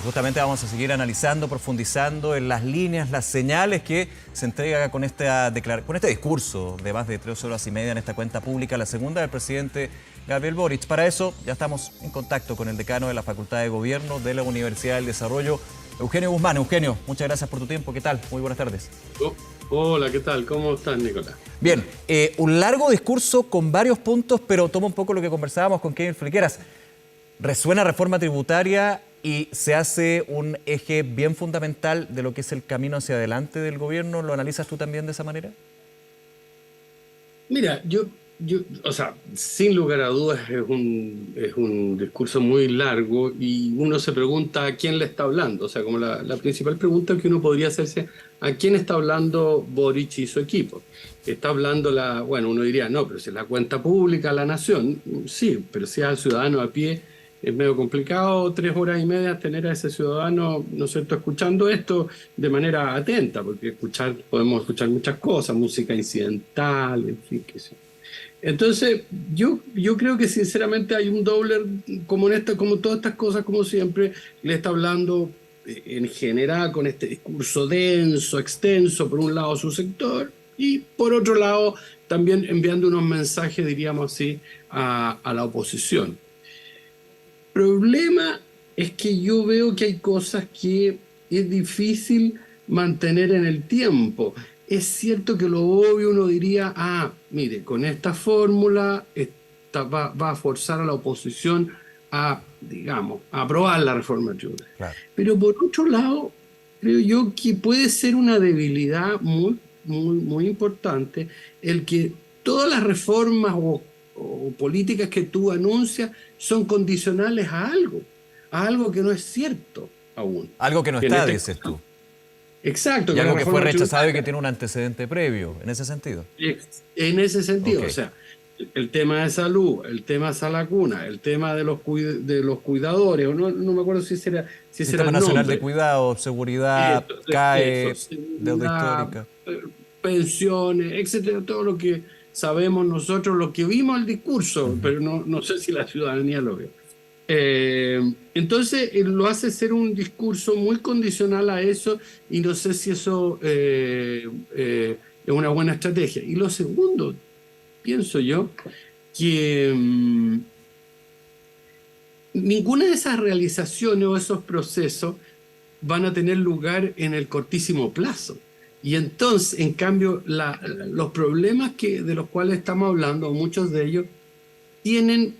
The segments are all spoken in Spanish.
justamente vamos a seguir analizando, profundizando en las líneas, las señales que se entrega con este discurso de más de 3 horas y media en esta cuenta pública, la segunda del presidente Gabriel Boric. Para eso ya estamos en contacto con el decano de la Facultad de Gobierno de la Universidad del Desarrollo, Eugenio Guzmán. Eugenio, muchas gracias por tu tiempo. ¿Qué tal? Muy buenas tardes. Hola, ¿qué tal? ¿Cómo estás, Nicolás? Bien, un largo discurso con varios puntos, pero toma un poco lo que conversábamos con Kevin Flequeras. Resuena reforma tributaria y se hace un eje bien fundamental de lo que es el camino hacia adelante del gobierno. ¿Lo analizas tú también de esa manera? Mira, o sea, sin lugar a dudas es un discurso muy largo y uno se pregunta a quién le está hablando. O sea, como la principal pregunta que uno podría hacerse, ¿a quién está hablando Boric y su equipo? Está hablando bueno, uno diría, no, pero si es la cuenta pública, la nación, sí, pero si es al ciudadano a pie, es medio complicado 3 horas y media tener a ese ciudadano, ¿no es cierto?, escuchando esto de manera atenta, porque podemos escuchar muchas cosas, música incidental, en fin, qué sé. Entonces, yo creo que sinceramente hay un doble, como todas estas cosas, como siempre, le está hablando en general con este discurso denso, extenso, por un lado su sector, y por otro lado también enviando unos mensajes, diríamos así, a la oposición. Problema es que yo veo que hay cosas que es difícil mantener en el tiempo. Es cierto que lo obvio uno diría, mire, con esta fórmula va a forzar a la oposición a, digamos, a aprobar la reforma tributaria. Claro. Pero por otro lado, creo yo que puede ser una debilidad muy, muy, muy importante el que todas las reformas o políticas que tú anuncias son condicionales a algo que no es cierto aún. Algo que no está, dices tú. Exacto. Y algo que fue rechazado y que tiene un antecedente previo, en ese sentido. En ese sentido, Okay. O sea, el tema de salud, el tema salacuna, el tema de los cuidadores, no me acuerdo si será Sistema el Nacional nombre. de Cuidado, seguridad, CAE, deuda histórica. Pensiones, etcétera, todo lo que sabemos nosotros, lo que vimos el discurso, pero no sé si la ciudadanía lo ve. Entonces lo hace ser un discurso muy condicional a eso y no sé si eso es una buena estrategia. Y lo segundo, pienso yo, que ninguna de esas realizaciones o esos procesos van a tener lugar en el cortísimo plazo. Y entonces, en cambio, los problemas de los cuales estamos hablando, muchos de ellos, tienen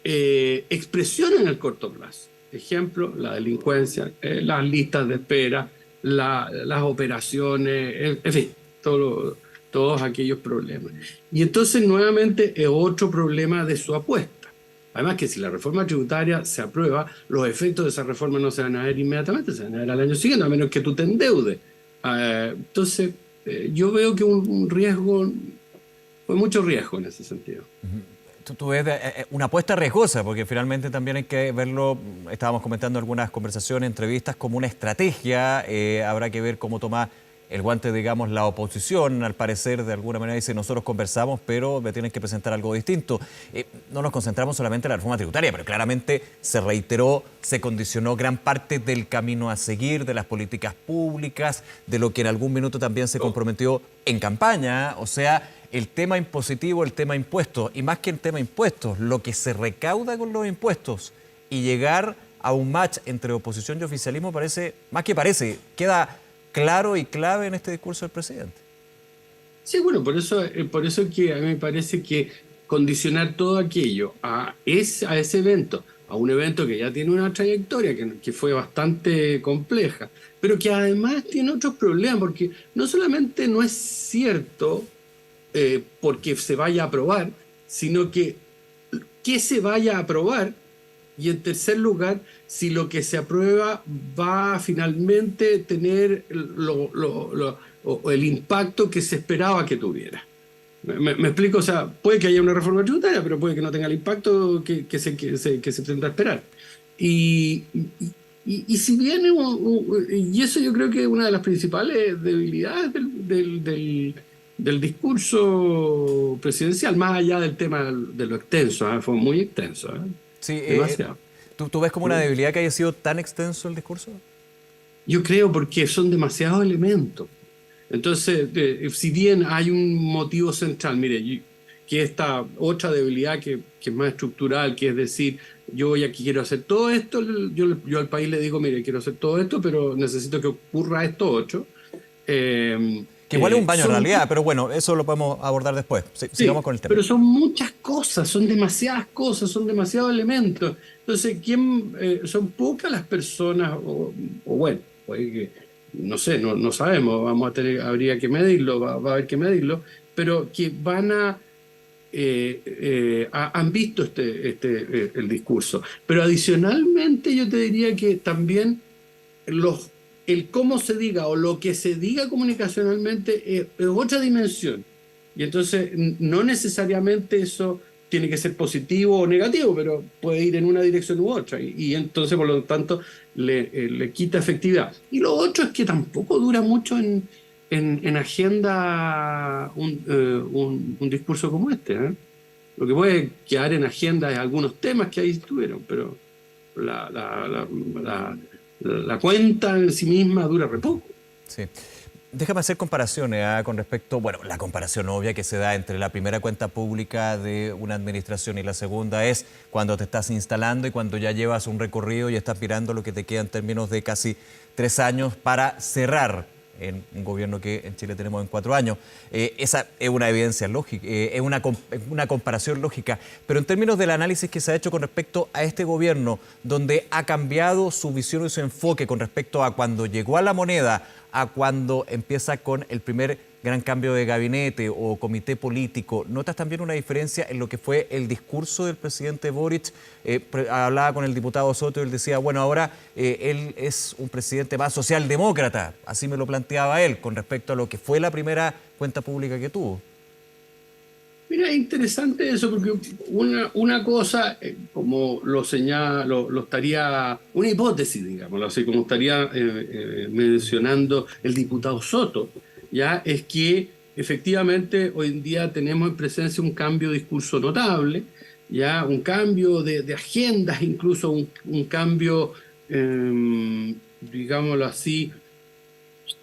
expresión en el corto plazo. Ejemplo, la delincuencia, las listas de espera, las operaciones, en fin, todos aquellos problemas. Y entonces, nuevamente, es otro problema de su apuesta. Además que si la reforma tributaria se aprueba, los efectos de esa reforma no se van a ver inmediatamente, se van a ver al año siguiente, a menos que tú te endeudes. Entonces, yo veo que un riesgo, fue mucho riesgo en ese sentido. Tú ves una apuesta riesgosa, porque finalmente también hay que verlo, estábamos comentando algunas conversaciones, entrevistas, como una estrategia. Habrá que ver cómo toma el guante, digamos, la oposición. Al parecer, de alguna manera dice, nosotros conversamos, pero me tienen que presentar algo distinto. No nos concentramos solamente en la reforma tributaria, pero claramente se reiteró, se condicionó gran parte del camino a seguir, de las políticas públicas, de lo que en algún minuto también se comprometió en campaña. O sea, el tema impositivo, el tema impuestos, y más que el tema impuestos, lo que se recauda con los impuestos y llegar a un match entre oposición y oficialismo queda claro y clave en este discurso del presidente. Sí, bueno, por eso que a mí me parece que condicionar todo aquello a ese evento, a un evento que ya tiene una trayectoria, que fue bastante compleja, pero que además tiene otros problemas, porque no solamente no es cierto porque se vaya a aprobar, sino que se vaya a aprobar, y en tercer lugar, si lo que se aprueba va a finalmente tener el impacto que se esperaba que tuviera. ¿Me explico? O sea, puede que haya una reforma tributaria, pero puede que no tenga el impacto que se pretenda esperar. Y si bien, y eso yo creo que es una de las principales debilidades del discurso presidencial, más allá del tema de lo extenso, fue muy extenso. Sí, demasiado. ¿Tú ves como una debilidad que haya sido tan extenso el discurso? Yo creo porque son demasiados elementos. Entonces, si bien hay un motivo central, mire, que esta otra debilidad que es más estructural, que es decir, yo aquí quiero hacer todo esto, yo al país le digo, mire, quiero hacer todo esto, pero necesito que ocurra esto otro. Que igual es un baño en Son realidad, pero bueno, eso lo podemos abordar después. Sí, Sigamos con el tema. pero son muchas cosas, son demasiadas cosas, son demasiados elementos. Entonces, son pocas las personas, o bueno, puede que, no sé, no sabemos, habría que medirlo, va a haber que medirlo, pero que han visto el discurso. Pero adicionalmente yo te diría que también el cómo se diga o lo que se diga comunicacionalmente es otra dimensión. Y entonces no necesariamente eso tiene que ser positivo o negativo, pero puede ir en una dirección u otra. Y entonces, por lo tanto, le quita efectividad. Y lo otro es que tampoco dura mucho en agenda un discurso como este, ¿eh? Lo que puede quedar en agenda es algunos temas que ahí estuvieron, pero la cuenta en sí misma dura re poco. Sí. Déjame hacer comparaciones con respecto, bueno, la comparación obvia que se da entre la primera cuenta pública de una administración y la segunda es cuando te estás instalando y cuando ya llevas un recorrido y estás mirando lo que te queda en términos de casi 3 años para cerrar en un gobierno que en Chile tenemos en 4 años. Esa es una evidencia lógica, es una comparación lógica, pero en términos del análisis que se ha hecho con respecto a este gobierno, donde ha cambiado su visión y su enfoque con respecto a cuando llegó a la moneda, a cuando empieza con el primer gran cambio de gabinete o comité político, ¿notas también una diferencia en lo que fue el discurso del presidente Boric? Hablaba con el diputado Soto y él decía, bueno, ahora él es un presidente más socialdemócrata, así me lo planteaba él, con respecto a lo que fue la primera cuenta pública que tuvo. Mira, es interesante eso, porque una cosa, como lo señala, lo estaría, una hipótesis, digámoslo así, como estaría mencionando el diputado Soto, ya es que efectivamente hoy en día tenemos en presencia un cambio de discurso notable, ya un cambio de agendas, incluso un cambio, digámoslo así,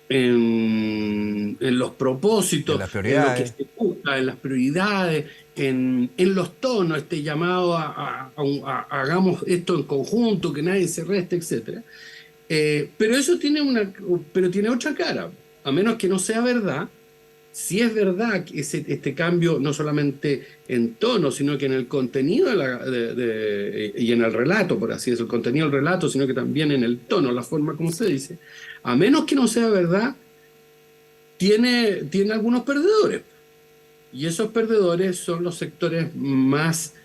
en los propósitos, En las en lo que prioridades. se busca, en las prioridades, en los tonos, este llamado hagamos esto en conjunto, que nadie se reste, etcétera. Pero eso tiene otra cara, a menos que no sea verdad. Si es verdad que este cambio no solamente en tono, sino que en el contenido y en el relato, por así decirlo, el contenido del relato, sino que también en el tono, la forma como se dice, a menos que no sea verdad, tiene algunos perdedores. Y esos perdedores son los sectores más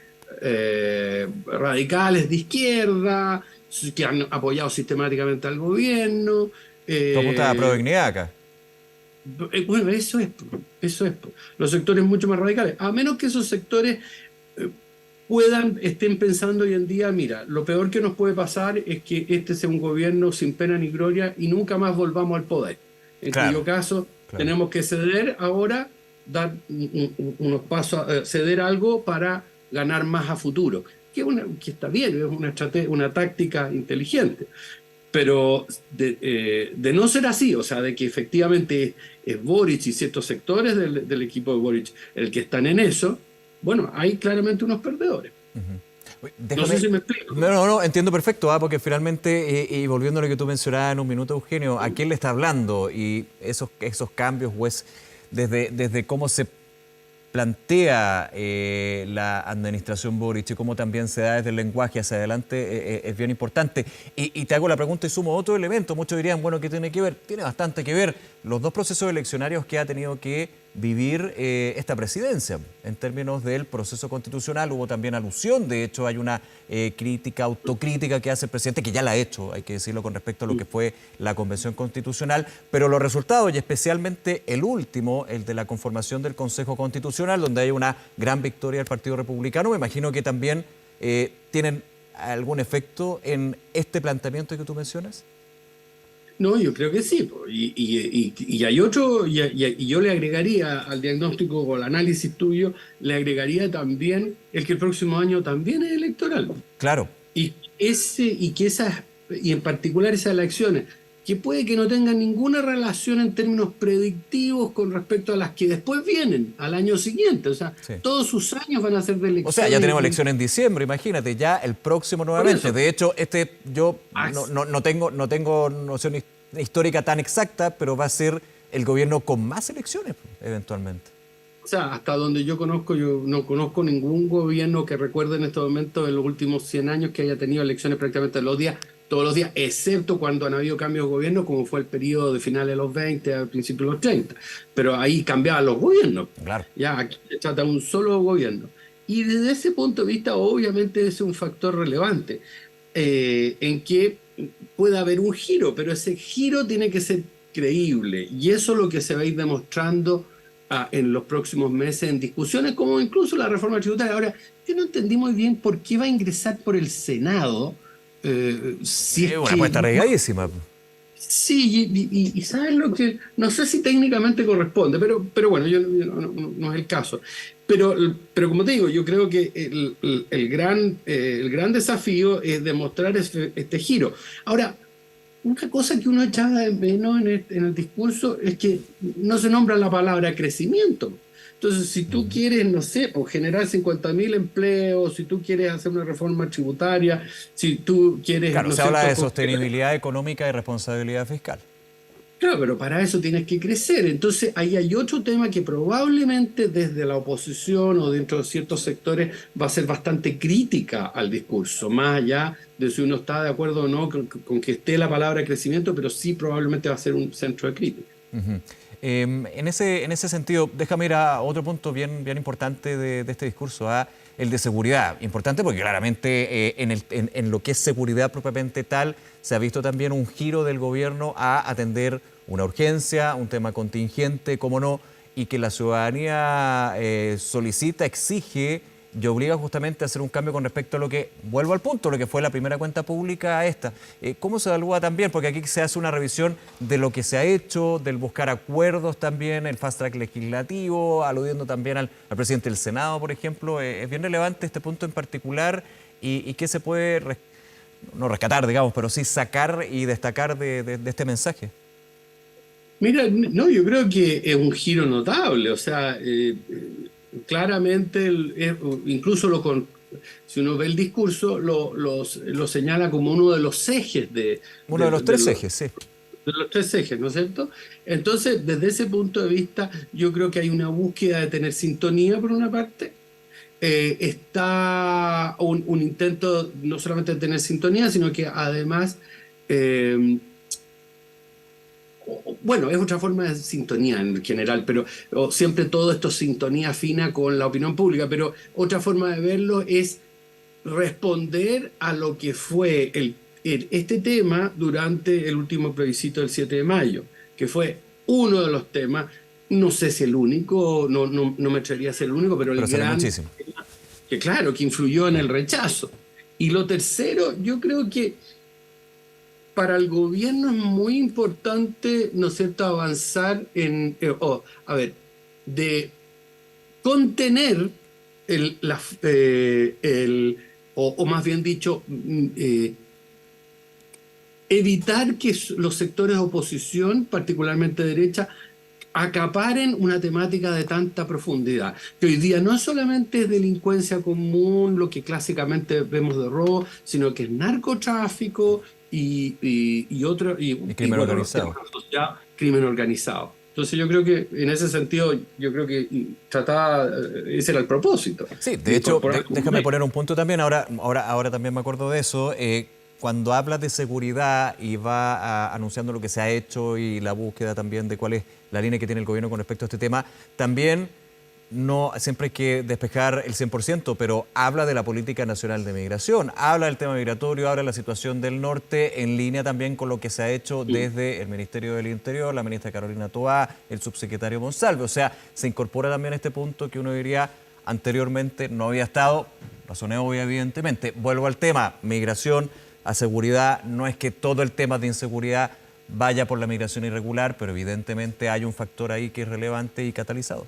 radicales de izquierda, que han apoyado sistemáticamente al gobierno. Tú apuntas a Prodignidad acá. Bueno, eso es. Los sectores mucho más radicales. A menos que esos sectores estén pensando hoy en día, mira, lo peor que nos puede pasar es que este sea un gobierno sin pena ni gloria y nunca más volvamos al poder. En cuyo caso, tenemos que ceder ahora, dar unos pasos, ceder algo para ganar más a futuro. Que está bien, es una táctica inteligente. Pero de no ser así, o sea, de que efectivamente es Boric y ciertos sectores del equipo de Boric el que están en eso, bueno, hay claramente unos perdedores. No sé si me explico. No, entiendo perfecto, porque finalmente, y volviendo a lo que tú mencionabas en un minuto, Eugenio, ¿a quién le está hablando? Y esos cambios, pues, desde cómo se plantea la administración Boric y cómo también se da desde el lenguaje hacia adelante es bien importante. Y te hago la pregunta y sumo otro elemento. Muchos dirían, bueno, ¿qué tiene que ver? Tiene bastante que ver los 2 procesos eleccionarios que ha tenido que vivir esta presidencia. En términos del proceso constitucional hubo también alusión, de hecho hay una autocrítica que hace el presidente, que ya la ha hecho, hay que decirlo, con respecto a lo que fue la convención constitucional, pero los resultados, y especialmente el último, el de la conformación del Consejo Constitucional, donde hay una gran victoria del Partido Republicano, me imagino que también tienen algún efecto en este planteamiento que tú mencionas. No, yo creo que sí. Y hay otro, y yo le agregaría al diagnóstico o al análisis tuyo, le agregaría también el que el próximo año también es electoral. Claro. Y y en particular esas elecciones, que puede que no tengan ninguna relación en términos predictivos con respecto a las que después vienen, al año siguiente. O sea, Sí. todos sus años van a ser de O sea, ya elecciones. tenemos elecciones en diciembre, imagínate, ya el próximo nuevamente. eso. De hecho, yo Ah, no tengo noción histórica tan exacta, pero va a ser el gobierno con más elecciones, eventualmente. O sea, hasta donde yo conozco, yo no conozco ningún gobierno que recuerde en este momento, en los últimos 100 años, que haya tenido elecciones prácticamente todos los días, excepto cuando han habido cambios de gobierno, como fue el periodo de finales de los 20 a principios de los 30. Pero ahí cambiaban los gobiernos. Claro. Ya, aquí se trata de un solo gobierno. Y desde ese punto de vista, obviamente, es un factor relevante, en que puede haber un giro, pero ese giro tiene que ser creíble. Y eso es lo que se va a ir demostrando en los próximos meses en discusiones, como incluso la reforma tributaria. Ahora, yo no entendí muy bien por qué va a ingresar por el Senado. Si es Es una que apuesta arriesgadísima. sí, y ¿sabes lo que? No sé si técnicamente corresponde, pero bueno, no es el caso. Pero como te digo, yo creo que el gran desafío es demostrar este giro. Ahora, una cosa que uno echaba de menos en el discurso es que no se nombra la palabra crecimiento. Entonces, si tú quieres, no sé, pues, generar 50.000 empleos, si tú quieres hacer una reforma tributaria, si tú quieres... Claro, ¿no es se habla de cierto?, sostenibilidad económica y responsabilidad fiscal. claro, pero para eso tienes que crecer. Entonces, ahí hay otro tema que probablemente desde la oposición o dentro de ciertos sectores va a ser bastante crítica al discurso, más allá de si uno está de acuerdo o no con que esté la palabra crecimiento, pero sí probablemente va a ser un centro de crítica. Ujú. En ese sentido, déjame ir a otro punto bien importante de este discurso, a el de seguridad. Importante porque claramente en lo que es seguridad propiamente tal, se ha visto también un giro del gobierno a atender una urgencia, un tema contingente, como no, y que la ciudadanía solicita, exige y obliga justamente a hacer un cambio con respecto a lo que, vuelvo al punto, lo que fue la primera cuenta pública a esta. ¿Cómo se evalúa también? Porque aquí se hace una revisión de lo que se ha hecho, del buscar acuerdos también, el fast track legislativo, aludiendo también al presidente del Senado, por ejemplo. Es bien relevante este punto en particular y qué se puede, no rescatar, digamos, pero sí sacar y destacar de este mensaje. Mira, no, yo creo que es un giro notable, o sea, claramente, incluso si uno ve el discurso, lo señala como uno de los ejes Uno de los tres ejes, sí. de los tres ejes, ¿no es cierto? Entonces, desde ese punto de vista, yo creo que hay una búsqueda de tener sintonía por una parte. Está un intento no solamente de tener sintonía, sino que además, bueno, es otra forma de sintonía en general, pero siempre todo esto es sintonía fina con la opinión pública, pero otra forma de verlo es responder a lo que fue este tema durante el último plebiscito del 7 de mayo, que fue uno de los temas, no sé si el único, no me atrevería a ser el único, pero el gran muchísimo. tema que claro, que influyó en el rechazo. Y lo tercero, yo creo que para el gobierno es muy importante, ¿no es cierto?, avanzar de contener o más bien dicho, evitar que los sectores de oposición, particularmente derecha, acaparen una temática de tanta profundidad, que hoy día no solamente es delincuencia común, lo que clásicamente vemos de robo, sino que es narcotráfico y crimen organizado. Crimen organizado. Entonces yo creo que en ese sentido, yo creo que ese era el propósito. Sí, de hecho, déjame poner un punto también, ahora también me acuerdo de eso. Cuando hablas de seguridad y va anunciando lo que se ha hecho y la búsqueda también de cuál es la línea que tiene el gobierno con respecto a este tema, también no siempre hay que despejar el 100%, pero habla de la política nacional de migración, habla del tema migratorio, habla de la situación del norte, en línea también con lo que se ha hecho desde el Ministerio del Interior, la ministra Carolina Toá, el subsecretario Monsalve. O sea, se incorpora también este punto que uno diría anteriormente no había estado, razón obvia evidentemente. Vuelvo al tema, migración a seguridad, no es que todo el tema de inseguridad vaya por la migración irregular, pero evidentemente hay un factor ahí que es relevante y catalizador.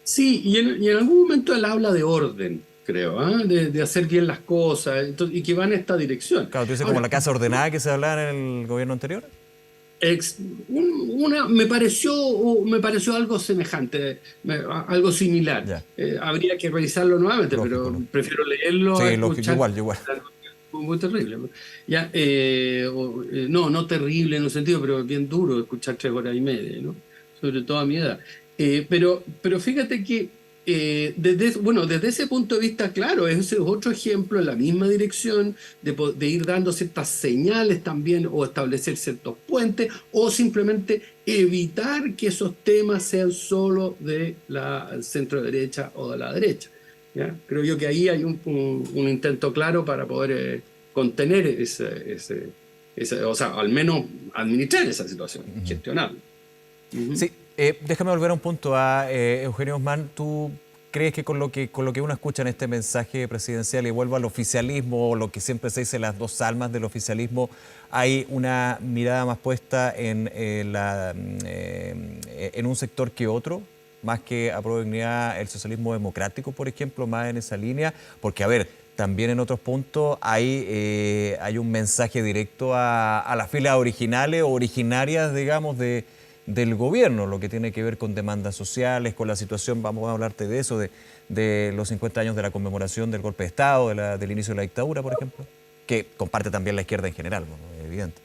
Sí, y en algún momento él habla de orden. creo, ¿ah? De hacer bien las cosas, y que van en esta dirección. Claro, tú dices como Ahora, la casa ordenada que se hablaba en el gobierno anterior. me pareció algo semejante, algo similar. Ya, Habría que revisarlo nuevamente, lógico, pero ¿no? prefiero leerlo a Sí, lógico, escuchar. igual, igual. Muy terrible. Ya, no, no terrible en un sentido, pero bien duro escuchar 3 horas y media, ¿no? Sobre todo a mi edad. Pero fíjate que desde ese punto de vista, claro, ese es otro ejemplo en la misma dirección de ir dando ciertas señales también o establecer ciertos puentes o simplemente evitar que esos temas sean solo de la centro derecha o de la derecha. ¿Ya? Creo yo que ahí hay un intento claro para poder contener o sea, al menos administrar esa situación, gestionarla. Ujú. Sí, déjame volver a un punto a Eugenio Guzmán. ¿Tú crees que con lo que uno escucha en este mensaje presidencial y vuelvo al oficialismo, o lo que siempre se dice las dos almas del oficialismo, hay una mirada más puesta en un sector que otro? Más que a dignidad el socialismo democrático, por ejemplo, más en esa línea, porque a ver, también en otros puntos hay un mensaje directo a las filas originales o originarias, digamos, del gobierno, lo que tiene que ver con demandas sociales, con la situación, vamos a hablarte de eso, de los 50 años de la conmemoración del golpe de Estado, del inicio de la dictadura, por ejemplo, que comparte también la izquierda en general, ¿no? Es evidente.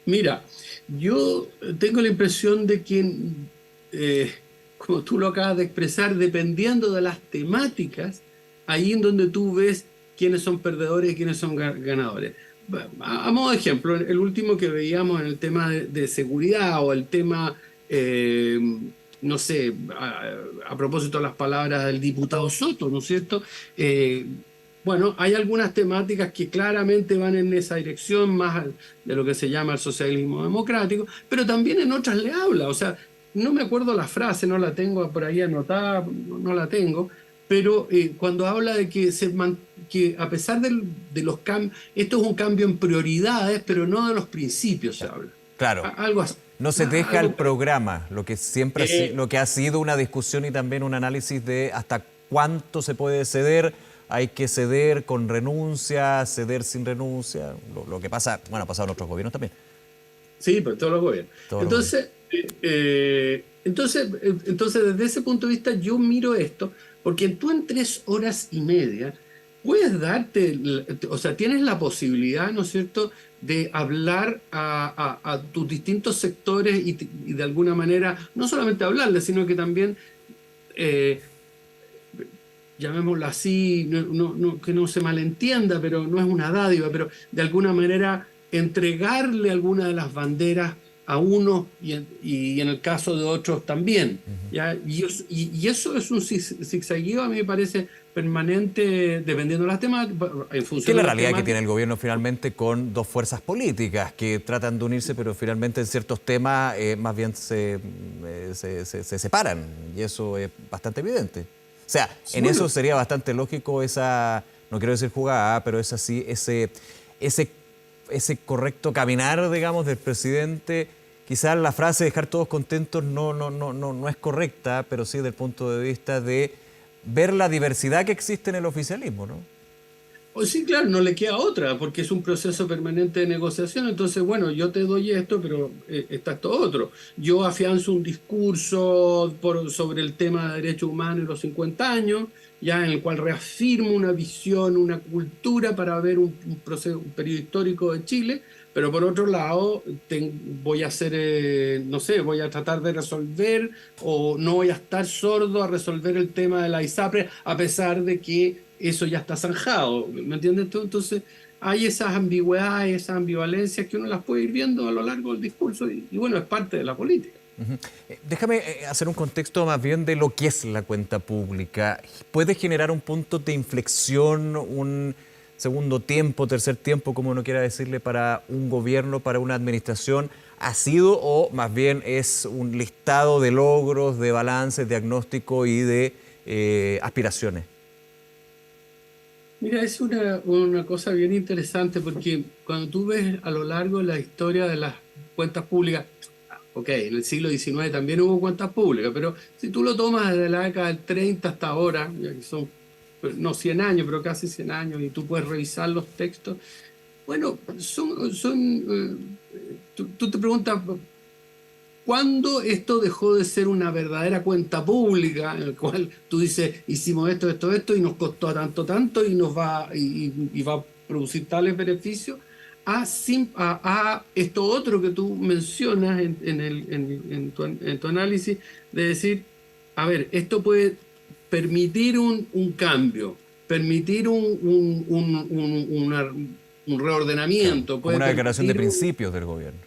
Mira, yo tengo la impresión de que, como tú lo acabas de expresar, dependiendo de las temáticas, ahí en donde tú ves quiénes son perdedores y quiénes son ganadores. A modo de ejemplo, el último que veíamos en el tema de seguridad o el tema, no sé, a propósito de las palabras del diputado Soto, ¿no es cierto? Bueno, hay algunas temáticas que claramente van en esa dirección, más de lo que se llama el socialismo democrático, pero también en otras le habla. O sea, no me acuerdo la frase, no la tengo por ahí anotada, no la tengo, pero cuando habla de que a pesar de los cambios, esto es un cambio en prioridades, pero no de los principios se habla. Claro, Algo así. no se deja el Algo, programa, lo que siempre lo que ha sido una discusión y también un análisis de hasta cuánto se puede ceder. Hay que ceder con renuncia, ceder sin renuncia, lo que pasa, bueno, ha pasado en otros gobiernos también. sí, pero todos los gobiernos. Todos los gobiernos. Entonces, desde ese punto de vista, yo miro esto, porque tú en 3 horas y media puedes o sea, tienes la posibilidad, ¿no es cierto?, de hablar a tus distintos sectores y de alguna manera, no solamente hablarles, sino que también llamémoslo así, que no se malentienda, pero no es una dádiva, pero de alguna manera entregarle alguna de las banderas a unos y en el caso de otros también. ¿Ya? Y eso es un zigzagueo, a mí me parece permanente, dependiendo de las temáticas, en Que es función la de las realidad que temáticas. tiene el gobierno finalmente con dos fuerzas políticas que tratan de unirse, pero finalmente en ciertos temas más bien se separan, y eso es bastante evidente. O sea, en Bueno, eso sería bastante lógico esa, no quiero decir jugada, pero es así, ese correcto caminar, digamos, del presidente. Quizás la frase dejar todos contentos no es correcta, pero sí desde el punto de vista de ver la diversidad que existe en el oficialismo, ¿no? pues sí, claro, no le queda otra, porque es un proceso permanente de negociación. Entonces, bueno, yo te doy esto, pero está esto otro. Yo afianzo un discurso sobre el tema de derechos humanos en los 50 años, ya en el cual reafirmo una visión, una cultura para ver un periodo histórico de Chile, pero por otro lado voy a hacer, no sé, voy a tratar de resolver o no voy a estar sordo a resolver el tema de la ISAPRE, a pesar de que eso ya está zanjado, ¿me entiendes tú? Entonces hay esas ambigüedades, esas ambivalencias que uno las puede ir viendo a lo largo del discurso y bueno, es parte de la política. Ujú. Déjame hacer un contexto más bien de lo que es la cuenta pública. ¿Puede generar un punto de inflexión, un segundo tiempo, tercer tiempo, como uno quiera decirle, para un gobierno, para una administración? ¿Ha sido o más bien es un listado de logros, de balances, diagnóstico y de aspiraciones? Mira, es una cosa bien interesante porque cuando tú ves a lo largo de la historia de las cuentas públicas, ok, en el siglo XIX también hubo cuentas públicas, pero si tú lo tomas desde la década del 30 hasta ahora, ya que son no 100 años, pero casi 100 años, y tú puedes revisar los textos. Bueno, tú te preguntas, ¿cuándo esto dejó de ser una verdadera cuenta pública en la cual tú dices, hicimos esto, esto, esto, y nos costó tanto, tanto, y nos va, y va a producir tales beneficios, a esto otro que tú mencionas en tu análisis, de decir, a ver, esto puede permitir un cambio, permitir un reordenamiento, Como puede una declaración de permitir principios del gobierno.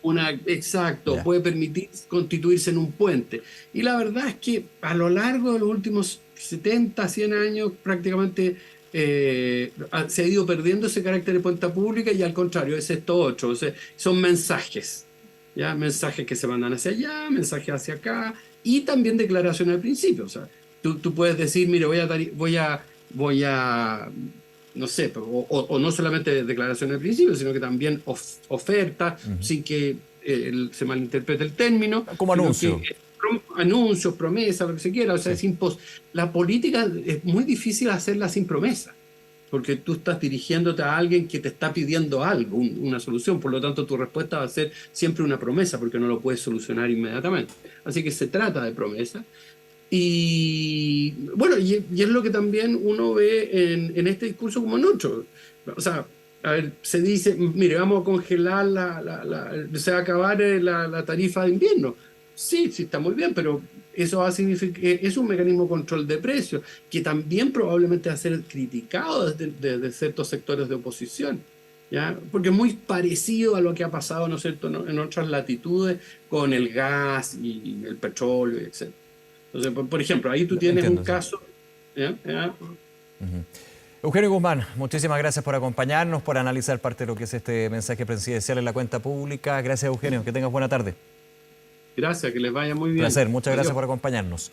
exacto, Ya. puede permitir constituirse en un puente. Y la verdad es que a lo largo de los últimos 70, 100 años prácticamente se ha ido perdiendo ese carácter de puente pública, y al contrario, es esto otro. O sea, son mensajes, ¿ya? Mensajes que se mandan hacia allá, mensajes hacia acá, y también declaraciones al principio. O sea, tú puedes decir, mire, voy a no sé, o no solamente declaraciones al principio, sino que también ofertas, sin que se malinterprete el término. Como anuncio. Anuncios, promesas, lo que se quiera. O sea, Sí. la política es muy difícil hacerla sin promesa, porque tú estás dirigiéndote a alguien que te está pidiendo algo, una solución. Por lo tanto, tu respuesta va a ser siempre una promesa, porque no lo puedes solucionar inmediatamente. Así que se trata de promesa. Y bueno, y es lo que también uno ve en este discurso como en otro. O sea, a ver, se dice, mire, vamos a congelar se va a acabar la tarifa de invierno. Sí, sí, está muy bien, pero eso va a significar, es un mecanismo de control de precios que también probablemente va a ser criticado desde ciertos sectores de oposición, ¿ya? Porque es muy parecido a lo que ha pasado, ¿no es cierto?, en otras latitudes con el gas y el petróleo, etc. Entonces, por ejemplo, ahí tú tienes un Entiendo, sí. caso. ¿Ya? ¿Ya? Eugenio Guzmán, muchísimas gracias por acompañarnos, por analizar parte de lo que es este mensaje presidencial en la cuenta pública. Gracias, Eugenio. Que tengas buena tarde. Gracias, que les vaya muy bien. Placer, muchas gracias Adiós. por acompañarnos.